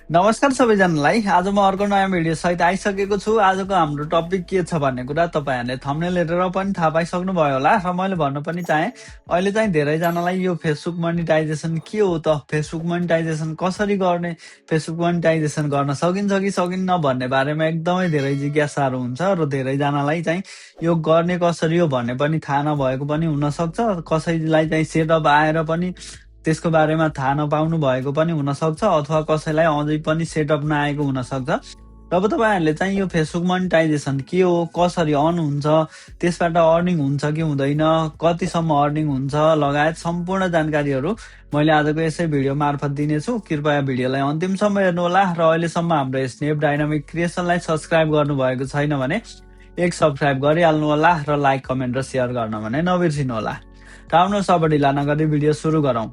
नमस्कार सबैजनालाई। आज म अर्को नयाँ भिडियो सहित आइसकेको छु। आजको हाम्रो टपिक के छ भन्ने कुरा तपाईँहरूले थम्बनेल हेरेर पनि थाहा पाइसक्नुभयो होला र मैले भन्न पनि चाहेँ, अहिले चाहिँ धेरैजनालाई यो फेसबुक मोनिटाइजेसन के हो त, फेसबुक मोनिटाइजेसन कसरी गर्ने, फेसबुक मोनिटाइजेसन गर्न सकिन्छ कि सकिन्न भन्ने बारेमा एकदमै धेरै जिज्ञासाहरू हुन्छ र धेरैजनालाई चाहिँ यो गर्ने कसरी हो भन्ने पनि थाहा नभएको पनि हुनसक्छ। कसैलाई चाहिँ सेटअप आएर पनि त्यसको बारेमा थाहा नपाउनु भएको पनि हुनसक्छ, अथवा कसैलाई अझै पनि सेटअप नआएको हुनसक्छ। र अब तपाईँहरूले चाहिँ यो फेसबुक मोनिटाइजेसन के हो, कसरी अन हुन्छ, त्यसबाट अर्निङ हुन्छ कि हुँदैन, कतिसम्म अर्निङ हुन्छ लगायत सम्पूर्ण जानकारीहरू मैले आजको यसै भिडियो मार्फत दिनेछु। कृपया भिडियोलाई अन्तिमसम्म हेर्नुहोला र अहिलेसम्म हाम्रो स्नेप डाइनामिक क्रिएसनलाई सब्सक्राइब गर्नुभएको छैन भने एक सब्सक्राइब गरिहाल्नुहोला र लाइक, कमेन्ट र सेयर गर्न भने नबिर्सिनुहोला। र आउनुहोस् अब ढिला नगरी भिडियो सुरु गरौँ।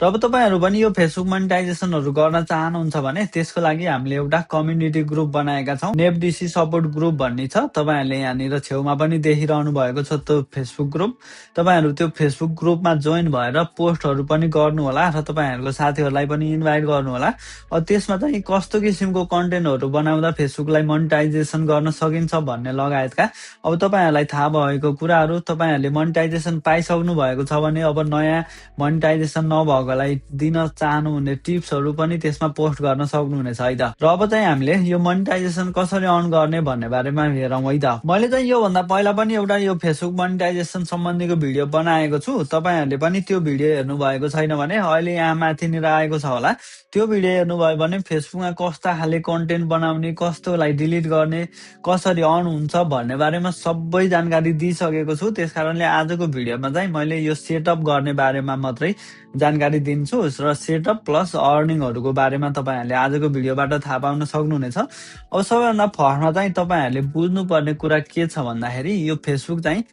र अब तपाईँहरू पनि यो फेसबुक मोनिटाइजेसनहरू गर्न चाहनुहुन्छ भने त्यसको लागि हामीले एउटा कम्युनिटी ग्रुप बनाएका छौँ। नेफडीसी सपोर्ट ग्रुप भन्ने छ। तपाईँहरूले यहाँनिर छेउमा पनि देखिरहनु भएको छ त्यो फेसबुक ग्रुप। तपाईँहरू त्यो फेसबुक ग्रुपमा जोइन भएर पोस्टहरू पनि गर्नुहोला र तपाईँहरूको साथीहरूलाई पनि इन्भाइट गर्नुहोला। त्यसमा चाहिँ कस्तो किसिमको कन्टेन्टहरू बनाउँदा फेसबुकलाई मोनिटाइजेसन गर्न सकिन्छ भन्ने लगायतका अब तपाईँहरूलाई थाहा भएको कुराहरू, तपाईँहरूले मोनिटाइजेसन पाइसक्नु भएको छ भने अब नयाँ मोनिटाइजेसन नभएको दिन चाहनुहुने टिप्सहरू पनि त्यसमा पोस्ट गर्न सक्नुहुनेछ है त। र अब चाहिँ हामीले यो मोनिटाइजेसन कसरी अन गर्ने भन्ने बारेमा हेरौँ है त। मैले चाहिँ योभन्दा पहिला पनि एउटा यो फेसबुक मोनिटाइजेसन सम्बन्धीको भिडियो बनाएको छु। तपाईँहरूले पनि त्यो भिडियो हेर्नु भएको छैन भने अहिले यहाँ माथिनिर आएको छ होला, त्यो भिडियो हेर्नुभयो भने फेसबुकमा कस्ता खाले कन्टेन्ट बनाउने, कस्तोलाई डिलिट गर्ने, कसरी अन हुन्छ भन्ने बारेमा सबै जानकारी दिइसकेको छु। त्यसकारणले आजको भिडियोमा चाहिँ मैले यो सेटअप गर्ने बारेमा मात्रै जानकारी दिन्छु र सेटअप प्लस अर्निङहरूको बारेमा तपाईँहरूले आजको भिडियोबाट थाहा पाउन सक्नुहुनेछ। अब सबैभन्दा फर्स्टमा चाहिँ तपाईँहरूले बुझ्नुपर्ने कुरा के छ भन्दाखेरि यो फेसबुक चाहिँ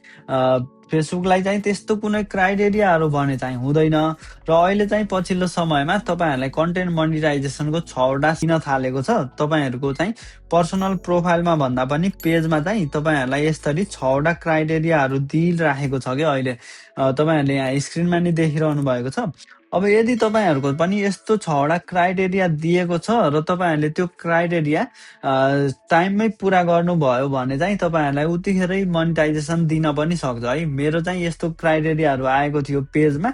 फेसबुकलाई चाहिँ त्यस्तो कुनै क्राइटेरियाहरू भने चाहिँ हुँदैन र अहिले चाहिँ पछिल्लो समयमा तपाईँहरूलाई कन्टेन्ट मोनिटाइजेसनको 6वटा दिन थालेको छ। तपाईँहरूको चाहिँ पर्सनल प्रोफाइलमा भन्दा पनि पेजमा चाहिँ तपाईँहरूलाई यसरी 6वटा क्राइटेरियाहरू दिइराखेको छ कि अहिले तपाईँहरूले यहाँ स्क्रिनमा नि देखिरहनु भएको छ। अब यदि तपाईँहरूको पनि यस्तो 6वटा क्राइटेरिया दिएको छ र तपाईँहरूले त्यो क्राइटेरिया टाइममै पुरा गर्नुभयो भने चाहिँ तपाईँहरूलाई उतिखेरै मोनिटाइजेसन दिन पनि सक्छ है। मेरो चाहिँ यस्तो क्राइटेरियाहरू आएको थियो पेजमा,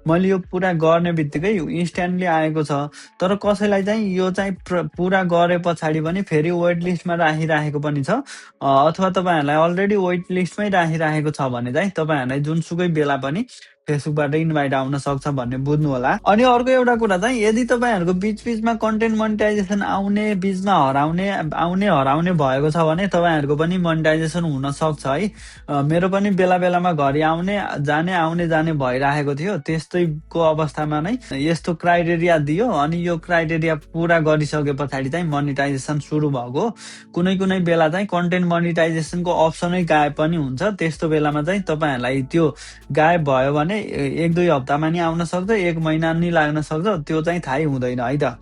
मैले यो पुरा गर्ने बित्तिकै इन्स्ट्यान्टली आएको छ। तर कसैलाई चाहिँ यो चाहिँ पुरा गरे पछाडि पनि फेरि वेट लिस्टमा राखिराखेको पनि छ, अथवा तपाईँहरूलाई अलरेडी वेट लिस्टमै राखिराखेको छ भने चाहिँ तपाईँहरूलाई जुनसुकै बेला पनि फेसबुकबाट इन्भाइट आउन सक्छ भन्ने बुझ्नु होला। अनि अर्को एउटा कुरा चाहिँ यदि तपाईँहरूको बिचमा कन्टेन्ट मोनिटाइजेसन आउने, बिचमा हराउने भएको छ भने तपाईँहरूको पनि मोनिटाइजेसन हुन सक्छ है। मेरो पनि बेला बेलामा घरि आउने जाने भइरहेको थियो। त्यस्तैको अवस्थामा नै यस्तो क्राइटेरिया दियो अनि यो क्राइटेरिया पुरा गरिसके पछाडि चाहिँ मोनिटाइजेसन सुरु भएको। कुनै बेला चाहिँ कन्टेन्ट मोनिटाइजेसनको अप्सनै गायब पनि हुन्छ। त्यस्तो बेलामा चाहिँ तपाईँहरूलाई त्यो गायब भयो भने 1-2 हप्तामा नि आउन सक्छ, 1 महिना नि लाग्न सक्छ, त्यो चाहिँ थाहै हुँदैन है त।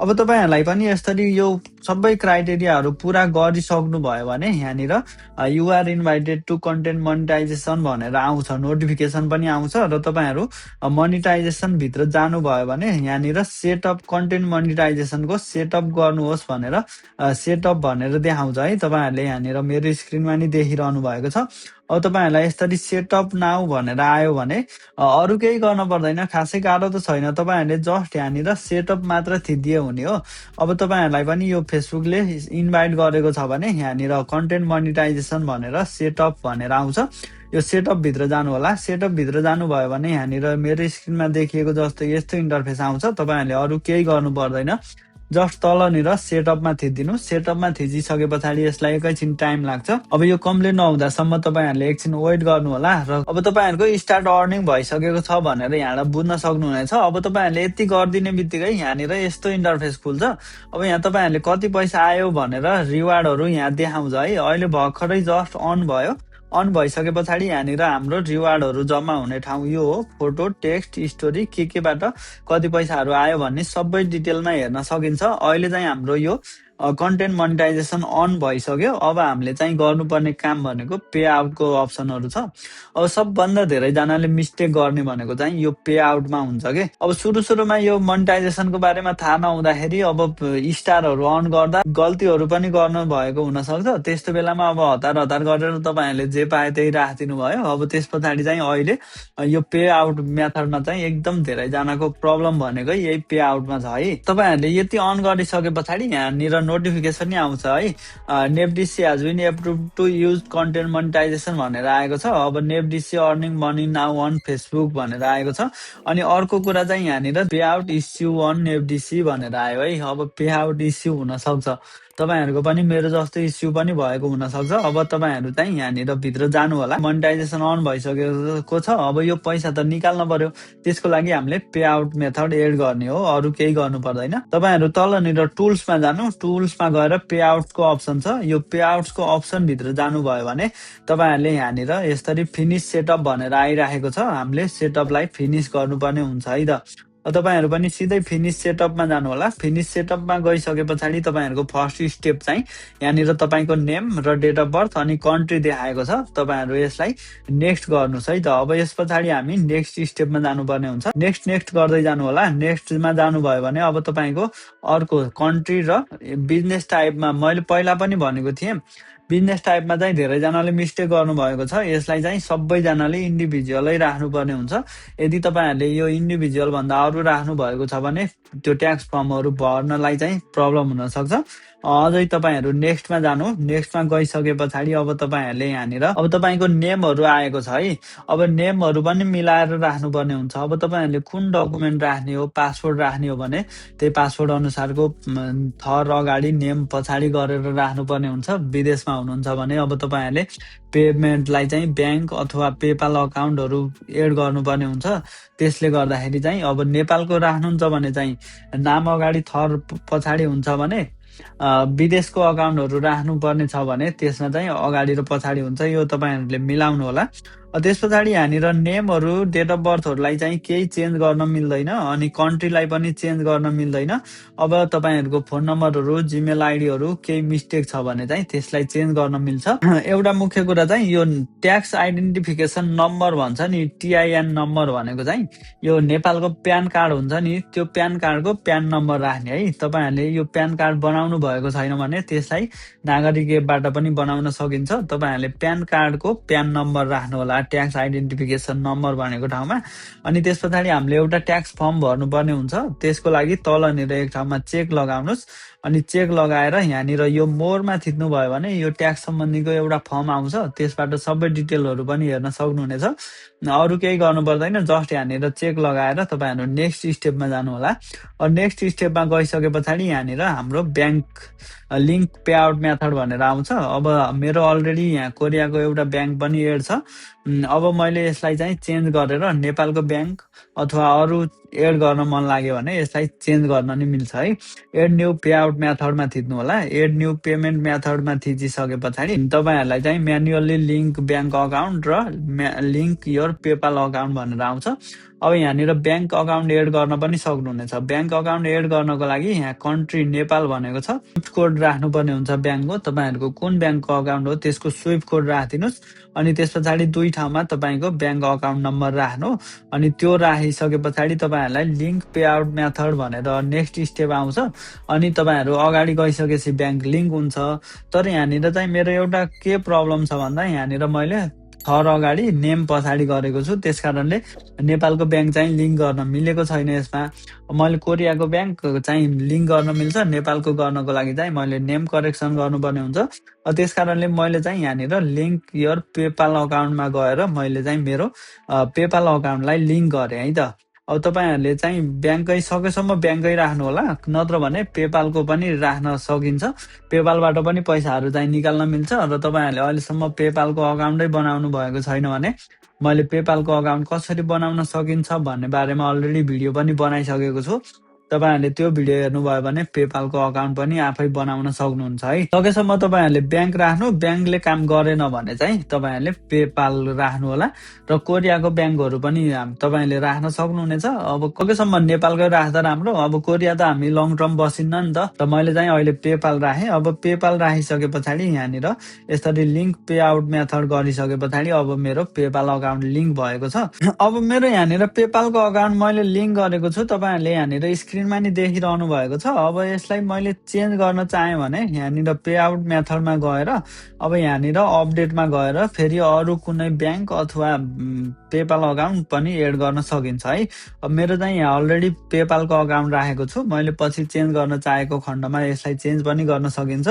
अब तपाईँहरूलाई पनि यसरी यो सबै क्राइटेरियाहरू पुरा गरिसक्नु भयो भने यहाँनिर you're invited to content monetisation भनेर आउँछ, नोटिफिकेसन पनि आउँछ र तपाईँहरू मोनिटाइजेसन भित्र जानुभयो भने यहाँनिर सेटअप कन्टेन्ट मोनिटाइजेसनको सेटअप गर्नुहोस् भनेर सेटअप भनेर देखाउँछ है। तपाईँहरूले यहाँनिर मेरो स्क्रिनमा नि देखिरहनु भएको छ। अब तपाईँहरूलाई यसरी सेटअप नाउ भनेर आयो भने अरू केही गर्न पर्दैन, खासै गाह्रो त छैन। तपाईँहरूले जस्ट यहाँनिर सेटअप मात्र थिचिदिए हुने हो। अब तपाईँहरूलाई पनि यो फेसबुकले इन्भाइट गरेको छ भने यहाँनिर कन्टेन्ट मोनिटाइजेसन भनेर सेटअप भनेर आउँछ। यो सेटअप भित्र जानु होला। सेटअप भित्र जानुभयो भने यहाँनिर मेरो स्क्रिनमा देखिएको जस्तो यस्तो इन्टरफेस आउँछ। तपाईँहरूले अरू केही गर्नु पर्दैन, जस्ट तलनिर सेटअपमा थिचिदिनु। सेटअपमा थिचिसके पछाडि यसलाई एकैछिन टाइम लाग्छ। अब यो कम्प्लिट नहुँदासम्म तपाईँहरूले एकछिन वेट गर्नु होला र अब तपाईँहरूको स्टार्ट अर्निङ भइसकेको छ भनेर यहाँबाट बुझ्न सक्नुहुनेछ। अब तपाईँहरूले यति गरिदिने बित्तिकै यहाँनिर यस्तो इन्टरफेस खुल्छ। अब यहाँ तपाईँहरूले कति पैसा आयो भनेर रिवार्डहरू यहाँ देखाउँछ है। अहिले भर्खरै जस्ट अन भयो। अन भइसके पछाडि यहाँनिर हाम्रो रिवार्डहरू जम्मा हुने ठाउँ यो हो। फोटो, टेक्स्ट, स्टोरी केबाट कति पैसाहरू आयो भन्ने सबै डिटेलमा हेर्न सकिन्छ। अहिले चाहिँ हाम्रो यो कन्टेन्ट मोनेटाइजेसन अन भइसक्यो। अब हामीले चाहिँ गर्नुपर्ने काम भनेको पे आउटको अप्सनहरू छ। अब सबभन्दा धेरैजनाले मिस्टेक गर्ने भनेको चाहिँ यो पे आउटमा हुन्छ के। अब सुरुमा यो मोनेटाइजेसनको बारेमा थाहा नहुँदाखेरि अब स्टारहरू अन गर्दा गल्तीहरू पनि गर्नु भएको हुनसक्छ। त्यस्तो बेलामा अब हतार गरेर तपाईँहरूले जे पाए त्यही राखिदिनु भयो। अब त्यस पछाडि चाहिँ अहिले यो पे आउट मेथडमा चाहिँ एकदम धेरैजनाको प्रब्लम भनेकै यही पे आउटमा छ है। तपाईँहरूले यति अन गरिसके पछाडि यहाँनिर नोटिफिकेसन नि आउँछ है, नेफडिसी has been approved to use content monetization भनेर आएको छ। अब नेफडिसी earning money now on Facebook भनेर आएको छ। अनि अर्को कुरा चाहिँ यहाँनिर पे आउट इस्यु अन नेफडिसी भनेर आयो है। अब पे आउट इस्यु हुनसक्छ तपाईँहरूको पनि मेरो जस्तो इस्यु पनि भएको हुनसक्छ। अब तपाईँहरू चाहिँ यहाँनिर भित्र जानु होला। मोनेटाइजेसन अन भइसकेको छ। अब यो पैसा त निकाल्न पर्यो, त्यसको लागि हामीले पे आउट मेथड एड गर्ने हो, अरू केही गर्नु पर्दैन। तपाईँहरू तलनिर टुल्समा जानु, टुल्समा गएर पे आउटको अप्सन छ। यो पे आउटको अप्सन भित्र जानुभयो भने तपाईँहरूले यहाँनिर यसरी फिनिस सेटअप भनेर आइराखेको छ। हामीले सेटअपलाई फिनिस गर्नुपर्ने हुन्छ है त। तपाईँहरू पनि सिधै फिनिस सेटअपमा जानु होला। फिनिस सेटअपमा गइसके पछाडि तपाईँहरूको फर्स्ट स्टेप चाहिँ यहाँनिर तपाईँको नेम र डेट अफ बर्थ अनि कन्ट्री देखाएको छ। तपाईँहरू यसलाई नेक्स्ट गर्नुहोस् है त। अब यस पछाडि हामी नेक्स्ट स्टेपमा जानुपर्ने हुन्छ। नेक्स्ट गर्दै जानु होला। नेक्स्टमा जानुभयो भने अब तपाईँको अर्को कन्ट्री र बिजनेस टाइपमा मैले पहिला पनि भनेको थिएँ, बिजनेस टाइपमा चाहिँ धेरैजनाले मिस्टेक गर्नुभएको छ। यसलाई चाहिँ सबैजनाले इन्डिभिजुअलै राख्नुपर्ने हुन्छ। यदि तपाईँहरूले यो इन्डिभिजुअल भन्दा अरू राख्नु भएको छ भने त्यो ट्याक्स फर्महरू भर्नलाई चाहिँ प्रब्लम हुनसक्छ। अझै तपाईँहरू नेक्स्टमा जानु। नेक्स्टमा गइसके पछाडि अब तपाईँहरूले यहाँनिर अब तपाईँको नेमहरू आएको छ है। अब नेमहरू पनि मिलाएर राख्नुपर्ने हुन्छ। अब तपाईँहरूले कुन डकुमेन्ट राख्ने हो, पासवर्ड राख्ने हो भने त्यही पासवर्ड अनुसारको थर अगाडि नेम पछाडि गरेर राख्नुपर्ने हुन्छ। विदेशमा हुनुहुन्छ भने अब तपाईँहरूले पेमेन्टलाई चाहिँ ब्याङ्क अथवा पेपाल अकाउन्टहरू एड गर्नुपर्ने हुन्छ। त्यसले गर्दाखेरि चाहिँ अब नेपालको राख्नुहुन्छ भने चाहिँ नाम अगाडि थर पछाडि हुन्छ भने, विदेशको अकाउन्टहरू राख्नुपर्ने छ भने त्यसमा चाहिँ अगाडि र पछाडि हुन्छ। यो तपाईँहरूले मिलाउनु होला। त्यस पछाडि यहाँनिर नेमहरू, डेट अफ बर्थहरूलाई चाहिँ केही चेन्ज गर्न मिल्दैन अनि कन्ट्रीलाई पनि चेन्ज गर्न मिल्दैन। अब तपाईँहरूको फोन नम्बरहरू, जिमेल आइडीहरू केही मिस्टेक छ भने चाहिँ त्यसलाई चेन्ज गर्न मिल्छ। एउटा मुख्य कुरा चाहिँ यो ट्याक्स आइडेन्टिफिकेसन नम्बर भन्छ नि, टिआइएन नम्बर भनेको चाहिँ यो नेपालको प्यान कार्ड हुन्छ नि, त्यो प्यान कार्डको प्यान नम्बर राख्ने है। तपाईँहरूले यो प्यान कार्ड बनाउनु भएको छैन भने त्यसलाई नागरिक एपबाट पनि बनाउन सकिन्छ। तपाईँहरूले प्यान कार्डको प्यान नम्बर राख्नु होला ट्याक्स आइडेन्टिफिकेसन नम्बर भनेको ठाउँमा। अनि त्यस पछाडि हामीले एउटा ट्याक्स फर्म भर्नुपर्ने हुन्छ। त्यसको लागि तलनिर एक ठाउँमा चेक लगाउनुहोस्। अनि चेक लगाएर यहाँनिर यो मोरमा थिच्नु भयो भने यो ट्याक्स सम्बन्धीको एउटा फर्म आउँछ। त्यसबाट सबै डिटेलहरू पनि हेर्न सक्नुहुनेछ। अरू केही गर्नु पर्दैन, जस्ट यहाँनिर चेक लगाएर तपाईँहरू नेक्स्ट स्टेपमा जानु होला। नेक्स्ट स्टेपमा गइसके पछाडि यहाँनिर हाम्रो bank link pay out method भनेर आउँछ। अब मेरो अलरेडी यहाँ कोरियाको एउटा ब्याङ्क पनि एड छ। अब मैले यसलाई चाहिँ चेन्ज गरेर नेपालको ब्याङ्क अथवा अरू एड गर्न मन लाग्यो भने यसलाई चेन्ज गर्न नि मिल्छ है। एड न्यू पे आउट मेथडमा थिच्नु होला। एड न्यू पेमेन्ट मेथडमा थिचिसके पछाडि तपाईँहरूलाई चाहिँ म्यानुअली लिङ्क ब्याङ्क अकाउन्ट र लिङ्क योर पेपाल अकाउन्ट भनेर आउँछ। अब यहाँनिर ब्याङ्क अकाउन्ट एड गर्न पनि सक्नुहुनेछ। ब्याङ्क अकाउन्ट एड गर्नको लागि यहाँ कन्ट्री नेपाल भनेको छ। स्विफ्ट कोड राख्नुपर्ने हुन्छ ब्याङ्कको। तपाईँहरूको कुन ब्याङ्कको अकाउन्ट हो त्यसको स्विफ्ट कोड राखिदिनुहोस्। अनि त्यस पछाडि दुई ठाउँमा तपाईँको ब्याङ्क अकाउन्ट नम्बर राख्नु। अनि त्यो राखिसके पछाडि तपाईँहरूलाई लिङ्क पे आउट मेथड भनेर नेक्स्ट स्टेप आउँछ। अनि तपाईँहरू अगाडि गइसकेपछि ब्याङ्क लिङ्क हुन्छ। तर यहाँनिर चाहिँ मेरो एउटा के प्रब्लम छ भन्दा यहाँनिर मैले थर अगाडि नेम पछाडि गरेको छु। त्यस कारणले नेपालको ब्याङ्क चाहिँ लिङ्क गर्न मिलेको छैन यसमा। मैले कोरियाको ब्याङ्क चाहिँ लिङ्क गर्न मिल्छ, नेपालको गर्नको लागि चाहिँ मैले नेम करेक्सन गर्नुपर्ने हुन्छ। त्यस कारणले मैले चाहिँ यहाँनिर लिङ्क योर पेपाल अकाउन्टमा गएर मैले चाहिँ मेरो पेपाल अकाउन्टलाई लिङ्क गरेँ है त। अब तपाईँहरूले चाहिँ ब्याङ्कै सकेसम्म ब्याङ्कै राख्नु होला, नत्र भने पेपालको पनि राख्न सकिन्छ। पेपालबाट पनि पैसाहरू चाहिँ निकाल्न मिल्छ। र तपाईँहरूले अहिलेसम्म पेपालको अकाउन्टै बनाउनु भएको छैन भने मैले पेपालको अकाउन्ट कसरी बनाउन सकिन्छ भन्ने बारेमा अलरेडी भिडियो पनि बनाइसकेको छु। तपाईहरुले त्यो भिडियो हेर्नुभयो भने पेपालको अकाउन्ट पनि आफै बनाउन सक्नुहुन्छ है। सकेसम्म तपाईहरुले ब्याङ्क राख्नु, ब्याङ्कले काम गरेन भने चाहिँ तपाईहरुले पेपाल राख्नु होला र कोरियाको ब्याङ्कहरु पनि तपाईले राख्न सक्नुहुनेछ। अब सकेसम्म नेपालकै राख्दा राम्रो। अब कोरिया त हामी लङ टर्म बसिन्न नि त मैले चाहिँ अहिले पेपाल राखेँ। अब पेपाल राखिसके पछाडि यहाँनिर यसरी लिंक पे आउट मेथड गरिसके पछाडि अब मेरो पेपाल अकाउन्ट लिंक भएको छ। अब मेरो यहाँनिर पेपालको अकाउन्ट मैले लिंक गरेको छु। तपाईहरुले यहाँनिर स्क्रिनमा नि देखिरहनु भएको छ। अब यसलाई मैले चेन्ज गर्न चाहे भने यहाँनिर पे आउट मेथडमा गएर अब यहाँनिर अपडेटमा गएर फेरि अरु कुनै ब्याङ्क अथवा पेपाल अकाउन्ट पनि एड गर्न सकिन्छ है। अब मेरो चाहिँ यहाँ अलरेडी पेपालको अकाउन्ट राखेको छु। मैले पछि चेन्ज गर्न चाहेको खण्डमा यसलाई चेन्ज पनि गर्न सकिन्छ।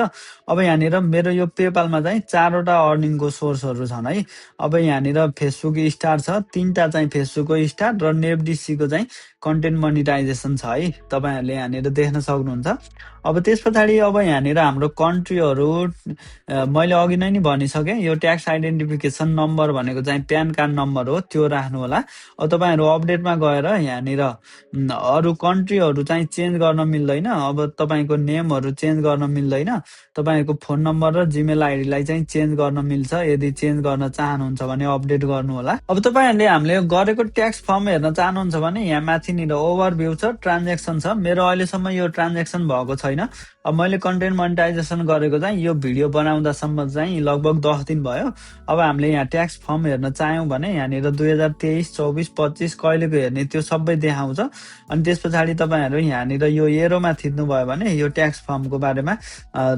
अब यहाँनिर मेरो यो पेपालमा चाहिँ 4 वटा अर्निङको सोर्सहरु छन् है। अब यहाँनिर फेसबुक स्टार छ, 3टा चाहिँ फेसबुकको स्टार र नेपडिसीको चाहिँ कन्टेन्ट मोनिटाइजेसन छ है। तपाईहरुले यहाँनिर देख्न सक्नुहुन्छ। अब त्यसपछाडि अब यहाँनिर हाम्रो कन्ट्रीहरु मैले अघि नै नि भनिसके। यो ट्याक्स आइडेन्टिफिकेसन नम्बर भनेको चाहिँ प्यान कार्ड नम्बर हो, त्यो राख्नु होला। अब तपाईहरु अपडेटमा गएर यहाँनिर अरु कन्ट्रीहरु चाहिँ चेन्ज गर्न मिल्दैन। अब तपाईको नेमहरु चेन्ज गर्न मिल्दैन। तपाईको फोन नम्बर र जीमेल आइडीलाई चाहिँ चेन्ज गर्न मिल्छ। यदि चेन्ज गर्न चाहनुहुन्छ भने अपडेट गर्नु होला। अब तपाईहरुले हामीले गरेको ट्याक्स फर्म हेर्न चाहनुहुन्छ भने यहाँ माथिनिर ओभरभ्यू छ, ट्रान्ज्याक्सन छ। मेरो अहिलेसम्म यो ट्रान्ज्याक्सन भएको छैन। अब मैले कन्टेन्ट मोनेटाइजेसन गरेको चाहिँ यो भिडियो बनाउँदासम्म चाहिँ लगभग 10 दिन भयो। अब हामीले यहाँ ट्याक्स फर्म हेर्न चाह्यौं भने यहाँनिर 2023, 24, 25 कहिलेको हेर्ने त्यो सबै देखाउँछ। अनि त्यसपछाडि तपाईहरु यहाँनिर यो एरोमा थिच्नु भयो भने यो ट्याक्स फर्मको बारेमा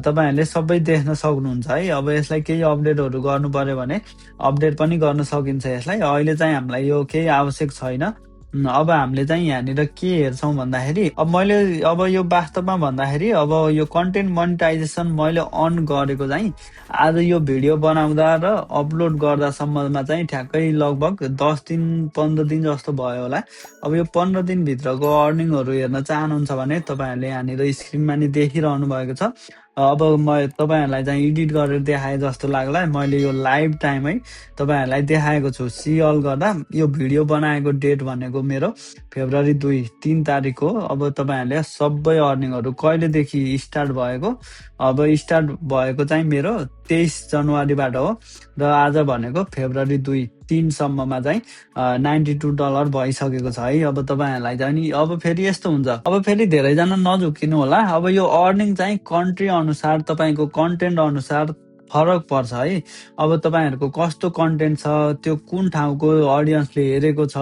तपाईहरुले सबै देख्न सक्नुहुन्छ है। अब यसलाई केही अपडेटहरु गर्नु पर्यो भने अपडेट पनि गर्न सकिन्छ यसलाई। अहिले चाहिँ हामीलाई यो केही आवश्यक छैन। अब हामीले चाहिँ यहाँनिर के हेर्छौं भन्दाखेरि अब यो वास्तवमा भन्दाखेरि अब यो कन्टेन्ट मोनेटाइजेसन मैले अन गरेको चाहिँ आज यो भिडियो बनाउँदा र अपलोड गर्दासम्ममा चाहिँ ठ्याक्कै लगभग 10 दिन 15 दिन जस्तो भयो होला। अब यो 15 दिन भित्रको अर्निङहरु हेर्न चाहनुहुन्छ भने तपाईहरुले यहाँनिर स्क्रिनमा नि देखिरहनु भएको छ। अब म तपाईहरुलाई चाहिँ एडिट गरेर देखाए जस्तो लाग्ला। मैले यो लाइभ टाइममै तपाईहरुलाई देखाएको छु। सी अल गर्दा यो भिडियो बनाएको डेट भनेको मेरो फेब्रुअरी 2 3 तारिक हो। अब तपाईहरुले सबै अर्निङहरु कहिलेदेखि स्टार्ट भएको, अब स्टार्ट भएको चाहिँ मेरो 23 जनवरीबाट हो र आज भनेको फेब्रुअरी 2 3 सम्ममा चाहिँ $92 भइसकेको छ है। अब तपाईहरुलाई चाहिँ नि अब फेरि यस्तो हुन्छ। अब फेरि धेरै जना नझुकिनु होला। अब यो अर्निङ चाहिँ कन्ट्री अनुसार तपाईको कन्टेन्ट अनुसार फरक पर्छ है। अब तपाईहरुको कस्तो कन्टेन्ट छ, त्यो कुन ठाउँको ऑडियन्सले हेरेको छ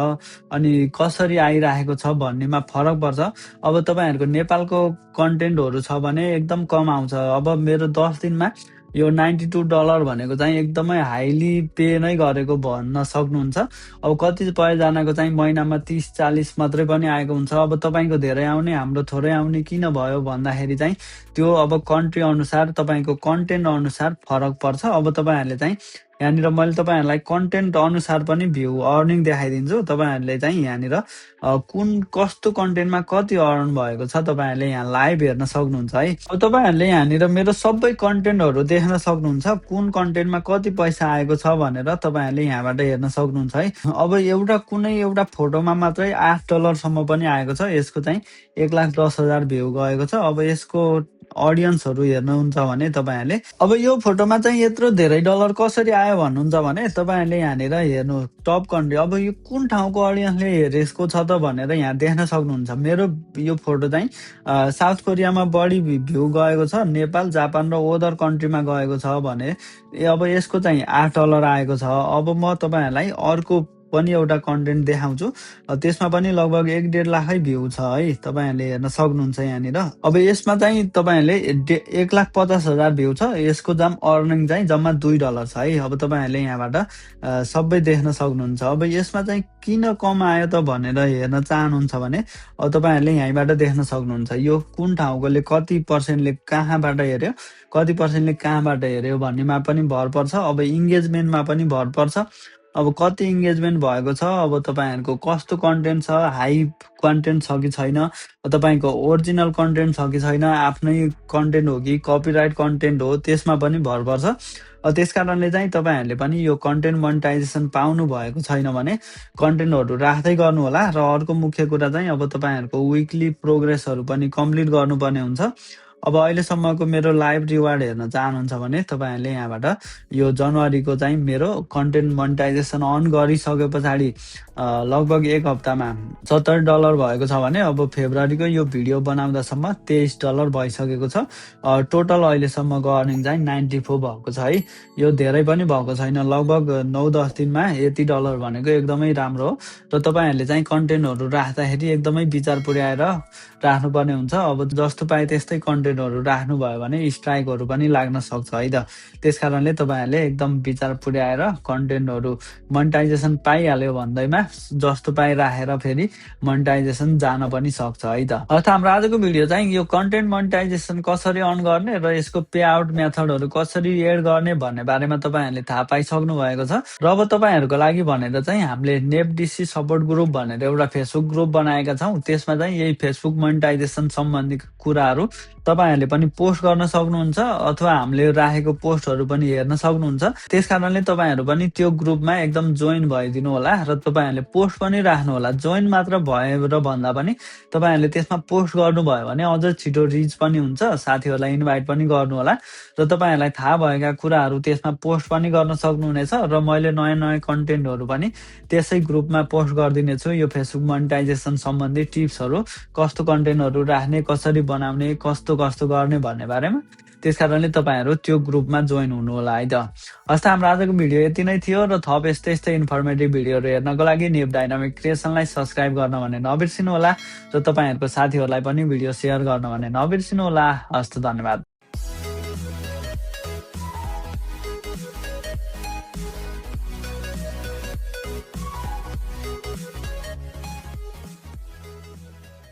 अनि कसरी आइराखेको छ भन्नेमा फरक पर्छ। अब तपाईहरुको नेपालको कन्टेन्टहरु छ भने एकदम कम आउँछ। अब मेरो 10 दिनमा यो $92 भनेको चाहिँ एकदमै हाइली पे नै गरेको भन्न सक्नुहुन्छ। अब कतिपय जनाको चाहिँ महिनामा 30-40 मात्रै पनि आएको हुन्छ। अब तपाईको धेरै आउने हाम्रो थोरै आउने किन भयो भन्दाखेरि चाहिँ त्यो अब कन्ट्री अनुसार तपाईको कन्टेन्ट अनुसार फरक पर्छ। अब तपाईहरुले चाहिँ यहाँनिर मैले तपाईहरुलाई कन्टेन्ट अनुसार पनि भ्यू अर्निङ देखाइदिन्छु। तपाईहरुले चाहिँ यहाँनिर कुन कस्तो कन्टेन्टमा कति अर्न भएको छ तपाईहरुले यहाँ लाइभ हेर्न सक्नुहुन्छ है। अब तपाईहरुले यहाँनिर मेरो सबै कन्टेन्टहरु देख्न सक्नुहुन्छ। कुन कन्टेन्टमा कति पैसा आएको छ भनेर तपाईहरुले यहाँबाट हेर्न सक्नुहुन्छ है। अब कुनै एउटा फोटोमा मात्रै $8 सम्म पनि आएको छ। यसको चाहिँ 1,10,000 भ्यू गएको छ। अब यसको ऑडियन्सहरु हेर्नुहुन्छ भने तपाईहरुले अब यो फोटोमा चाहिँ यत्रो धेरै डलर कसरी आयो भन्नुहुन्छ भने तपाईहरुले यहाँनिर हेर्नु टप कन्ट्री। अब यो कुन ठाउँको ऑडियन्सले हेरेको छ त भनेर यहाँ देख्न सक्नुहुन्छ। मेरो यो फोटो चाहिँ साउथ कोरियामा बढी भ्यू गएको छ, नेपाल, जापान र अदर कन्ट्रीमा गएको छ भने अब यसको चाहिँ $8 आएको छ। अब म तपाईहरुलाई अर्को पनि एउटा कन्टेन्ट देखाउँछु। त्यसमा पनि लगभग 1.5 लाखै भ्यू छ है। तपाईहरुले हेर्न सक्नुहुन्छ यहाँनिर। अब यसमा चाहिँ तपाईहरुले 1,50,000 भ्यू छ। यसको दाम अर्निङ चाहिँ जम्मा $2 छ है। अब तपाईहरुले यहाँबाट सबै देख्न सक्नुहुन्छ। अब यसमा चाहिँ किन कम आयो त भनेर हेर्न चाहनुहुन्छ भने अब तपाईहरुले यहीँबाट देख्न सक्नुहुन्छ। यो कुन ठाउँकोले कति पर्सेन्टले कहाँबाट हेर्यो, कति पर्सेन्टले कहाँबाट हेर्यो भन्नेमा पनि भर पर्छ। अब इन्गेजमेन्टमा पनि भर पर्छ। अब कति इन्गेजमेन्ट भएको छ, अब तपाईँहरूको कस्तो कन्टेन्ट छ, हाई कन्टेन्ट छ कि छैन, तपाईँको ओरिजिनल कन्टेन्ट छ कि छैन, आफ्नै कन्टेन्ट हो कि कपिराइट कन्टेन्ट हो, त्यसमा पनि भर पर्छ। त्यस कारणले चाहिँ तपाईँहरूले पनि यो कन्टेन्ट मोनेटाइजेसन पाउनु भएको छैन भने कन्टेन्टहरू राख्दै गर्नु होला। र अर्को मुख्य कुरा चाहिँ अब तपाईँहरूको विकली प्रोग्रेसहरू पनि कम्प्लिट गर्नुपर्ने हुन्छ। अब अहिलेसम्मको मेरो लाइभ रिवार्ड हेर्न चाहनुहुन्छ भने तपाईँहरूले यहाँबाट यो जनवरीको चाहिँ मेरो कन्टेन्ट मोनेटाइजेसन अन गरिसके पछाडि लगभग 1 हप्तामा $70 भएको छ भने अब फेब्रुअरीको यो भिडियो बनाउँदासम्म $23 भइसकेको छ। टोटल अहिलेसम्मको अर्निङ चाहिँ 94 भएको छ है। यो धेरै पनि भएको छैन, लगभग 9-10 दिनमा यति डलर भनेको एकदमै राम्रो हो। र तपाईँहरूले चाहिँ कन्टेन्टहरू राख्दाखेरि एकदमै विचार पुर्याएर राख्नुपर्ने हुन्छ। अब जस्तो पाए त्यस्तै कन्टेन्टहरू राख्नुभयो भने स्ट्राइकहरू पनि लाग्न सक्छ है त। त्यस कारणले तपाईँहरूले एकदम विचार पुर्याएर कन्टेन्टहरू मोनेटाइजेसन पाइहाल्यो भन्दैमा जस्तो पाए राखेर फेरि मोनेटाइजेसन जान पनि सक्छ है त। अर्थ हाम्रो आजको भिडियो चाहिँ यो कन्टेन्ट मोनेटाइजेसन कसरी अन गर्ने र यसको पे आउट मेथडहरू कसरी एड गर्ने भन्ने बारेमा तपाईँहरूले थाहा पाइसक्नु भएको छ। र अब तपाईँहरूको लागि भनेर चाहिँ हामीले नेपडिसी सपोर्ट ग्रुप भनेर एउटा फेसबुक ग्रुप बनाएका छौँ। त्यसमा चाहिँ यही फेसबुक मोनेटाइजेसन सम्बन्धी कुराहरू तपाईँहरूले पनि पोस्ट गर्न सक्नुहुन्छ अथवा हामीले राखेको पोस्टहरू पनि हेर्न सक्नुहुन्छ। त्यस कारणले तपाईँहरू पनि त्यो ग्रुपमा एकदम जोइन भइदिनु होला र तपाईँहरूले पोस्ट पनि राख्नु होला। जोइन मात्र भएर भन्दा पनि तपाईँहरूले त्यसमा पोस्ट गर्नुभयो भने अझ छिटो रिच पनि हुन्छ, साथीहरूलाई इन्भाइट पनि गर्नु होला र तपाईँहरूलाई थाहा भएका कुराहरू त्यसमा पोस्ट पनि गर्न सक्नुहुनेछ। र मैले नयाँ नयाँ कन्टेन्टहरू पनि त्यसै ग्रुपमा पोस्ट गरिदिनेछु। यो फेसबुक मोनेटाइजेसन सम्बन्धी टिप्सहरू, कस्तो कन्टेन्टहरू राख्ने, कसरी बनाउने, कस्तो गर्ने भन्ने बारेमा। त्यस कारणले तपाईँहरू त्यो ग्रुपमा जोइन हुनु होला है त। हस् त, हाम्रो आजको भिडियो यति नै थियो र थप यस्तै इन्फर्मेटिभ भिडियोहरू हेर्नको लागि नेप डाइनामिक क्रिएसनलाई सब्सक्राइब गर्न भने नबिर्सिनु होला र तपाईँहरूको साथीहरूलाई पनि भिडियो सेयर गर्न भने नबिर्सिनु होला। हस् त, धन्यवाद।